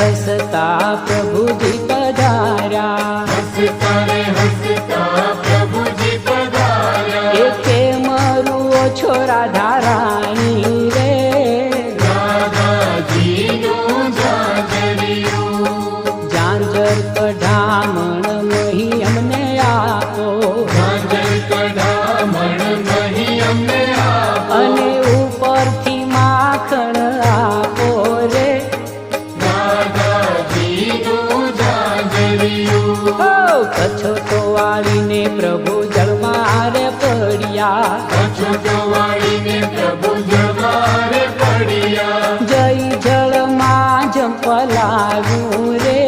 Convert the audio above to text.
હસતા પ્રભુજી પધાર્યા, હસતા રે હસતા પ્રભુજી પધાર્યા. એ કેમ રૂઓ છો રાધા રાણી રે, રાધાજીનું જાજરિયું. ઝાંઝર કઢામણ મહી અમને આપો, ઝાંઝર કઢામણ નહીં અમને આપો. અને ઉપરથી માખણ આપો રે, રાધાજીનું જાજરિયું. કછોટો વાળીને પ્રભુ જળમાં રે પડ્યા, અછૂતો વાળીને પ્રભુ જવારે પડ્યા. જય જળમાં જંપલાવ્યું રે,